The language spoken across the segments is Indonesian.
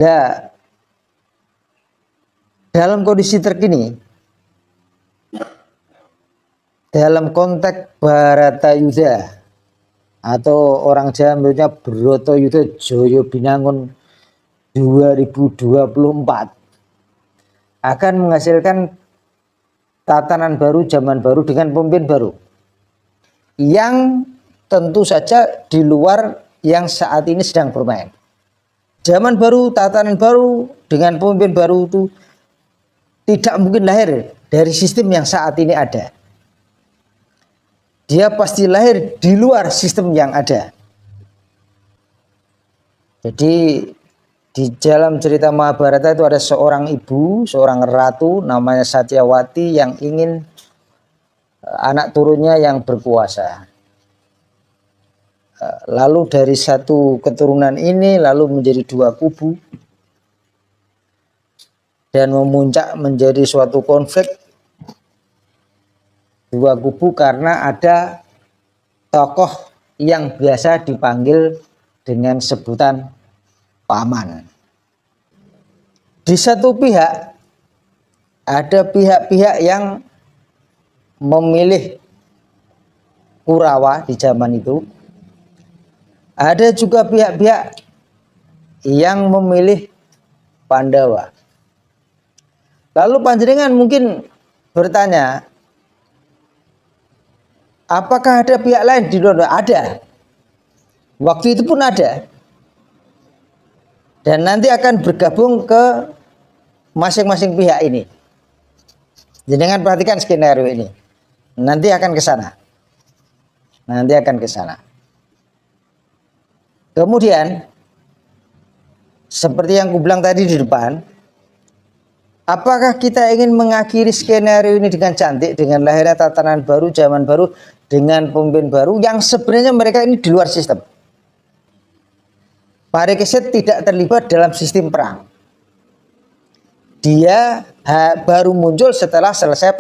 Nah, dalam kondisi terkini, dalam konteks Baratayuda atau orang Jawa menyebutnya Bratayuda Jaya Binangun 2024 akan menghasilkan tatanan baru, zaman baru dengan pemimpin baru yang tentu saja di luar yang saat ini sedang bermain. Zaman baru, tatanan baru dengan pemimpin baru itu tidak mungkin lahir dari sistem yang saat ini ada. Dia pasti lahir di luar sistem yang ada. Jadi di dalam cerita Mahabharata itu ada seorang ibu, seorang ratu namanya Satyawati yang ingin anak turunnya yang berkuasa. Lalu dari satu keturunan ini lalu menjadi dua kubu dan memuncak menjadi suatu konflik dua kubu karena ada tokoh yang biasa dipanggil dengan sebutan paman. Di satu pihak ada pihak-pihak yang memilih Kurawa di zaman itu. Ada juga pihak-pihak yang memilih Pandawa. Lalu panjenengan mungkin bertanya, apakah ada pihak lain di luar? Ada. Waktu itu pun ada. Dan nanti akan bergabung ke masing-masing pihak ini. Jangan perhatikan skenario ini. Nanti akan ke sana. Nanti akan ke sana. Kemudian seperti yang aku bilang tadi di depan, apakah kita ingin mengakhiri skenario ini dengan cantik, dengan lahirnya tatanan baru, zaman baru, dengan pemimpin baru yang sebenarnya mereka ini di luar sistem. Parikesit tidak terlibat dalam sistem perang. Dia baru muncul setelah selesai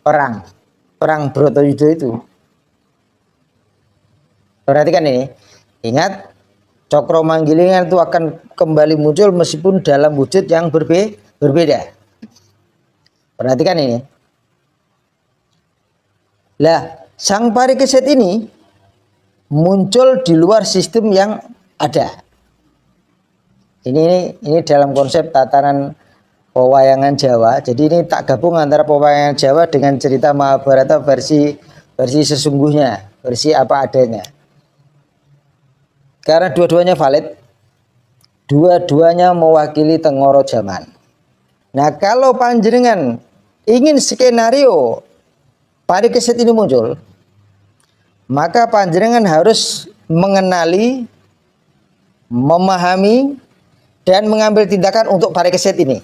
perang Bratayuda itu. Perhatikan ini, ingat Cokro Manggilingan itu akan kembali muncul meskipun dalam wujud yang berbeda. Perhatikan ini. Lah, sang Parikesit ini muncul di luar sistem yang ada. Ini dalam konsep tatanan pewayangan Jawa. Jadi ini tak gabung antara pewayangan Jawa dengan cerita Mahabharata versi sesungguhnya, versi apa adanya. Karena dua-duanya valid, dua-duanya mewakili tengoro zaman. Nah, kalau panjenengan ingin skenario Parikesit ini muncul, maka panjenengan harus mengenali, memahami, dan mengambil tindakan untuk Parikesit ini.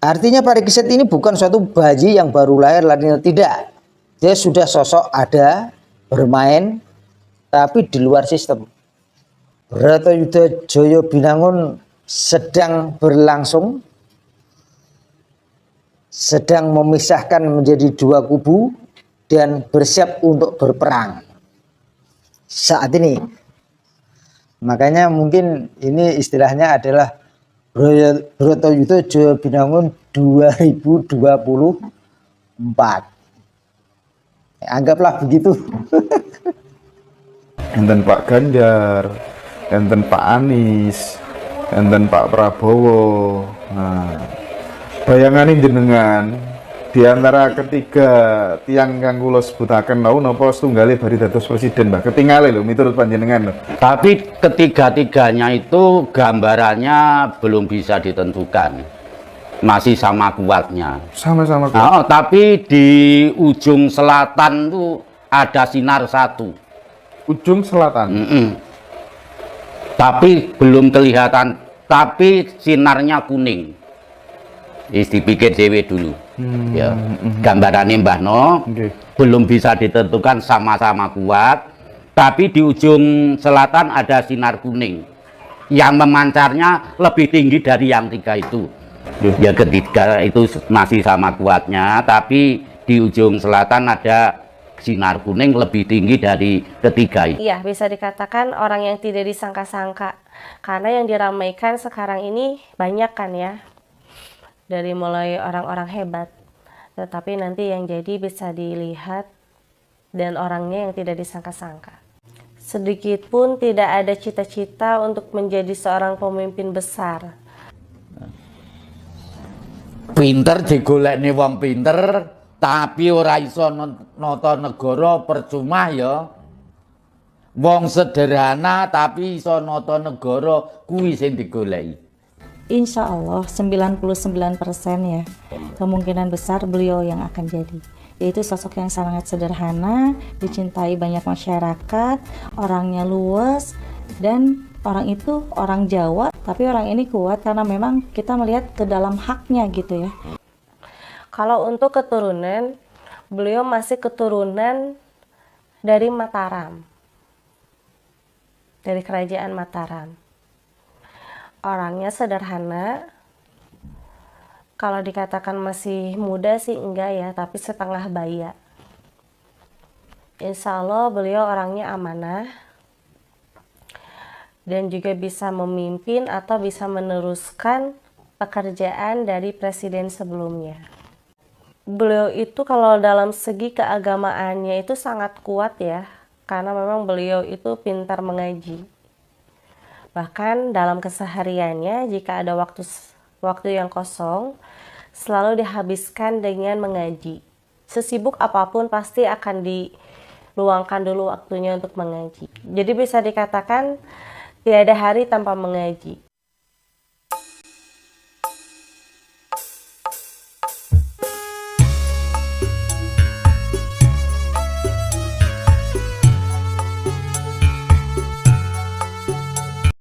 Artinya Parikesit ini bukan suatu bayi yang baru lahir, tidak. Dia sudah sosok ada, bermain, tapi di luar sistem. Bratayuda Jaya Binangun sedang berlangsung, sedang memisahkan menjadi dua kubu dan bersiap untuk berperang saat ini. Makanya mungkin ini istilahnya adalah Bratayuda Jaya Binangun 2024. Anggaplah begitu. Enten Pak Ganjar, enten Pak Anies, enten Pak Prabowo. Nah, bayangan jenengan di antara ketiga tiang kang kula sebutaken nau napa setunggalé bari dados presiden, Mbak? Ketinggalan lho miturut panjenengan lho. Tapi ketiga-tiganya itu gambarannya belum bisa ditentukan. Masih sama kuatnya. Sama-sama kuat. Nah, tapi di ujung selatan tuh ada sinar satu. Ujung selatan. Tapi belum kelihatan, tapi sinarnya kuning. Dipikir dewe dulu. Ya. Gambarannya Mbah No belum bisa ditentukan, sama-sama kuat, tapi di ujung selatan ada sinar kuning yang memancarnya lebih tinggi dari yang tiga itu. Ya, ketiga itu masih sama kuatnya, tapi di ujung selatan ada sinar kuning lebih tinggi dari ketiga itu. Iya, bisa dikatakan orang yang tidak disangka-sangka. Karena yang diramaikan sekarang ini banyak kan ya, dari mulai orang-orang hebat, tetapi nanti yang jadi bisa dilihat dan orangnya yang tidak disangka-sangka. Sedikit pun tidak ada cita-cita untuk menjadi seorang pemimpin besar. Pinter digolekne wong pinter, tapi ora iso nata negara percuma ya. Wong sederhana tapi iso nata negara kuwi sing digoleki. Insya Allah 99% ya, kemungkinan besar beliau yang akan jadi. Yaitu sosok yang sangat sederhana, dicintai banyak masyarakat, orangnya luwes, dan orang itu orang Jawa, tapi orang ini kuat karena memang kita melihat ke dalam haknya gitu ya. Kalau untuk keturunan, beliau masih keturunan dari Mataram, dari kerajaan Mataram. Orangnya sederhana. Kalau dikatakan masih muda sih enggak ya, tapi setengah baya. Insya Allah beliau orangnya amanah dan juga bisa memimpin atau bisa meneruskan pekerjaan dari presiden sebelumnya. Beliau itu kalau dalam segi keagamaannya itu sangat kuat ya, karena memang beliau itu pintar mengaji. Bahkan dalam kesehariannya jika ada waktu yang kosong selalu dihabiskan dengan mengaji. Sesibuk apapun pasti akan diluangkan dulu waktunya untuk mengaji. Jadi bisa dikatakan tiada hari tanpa mengaji.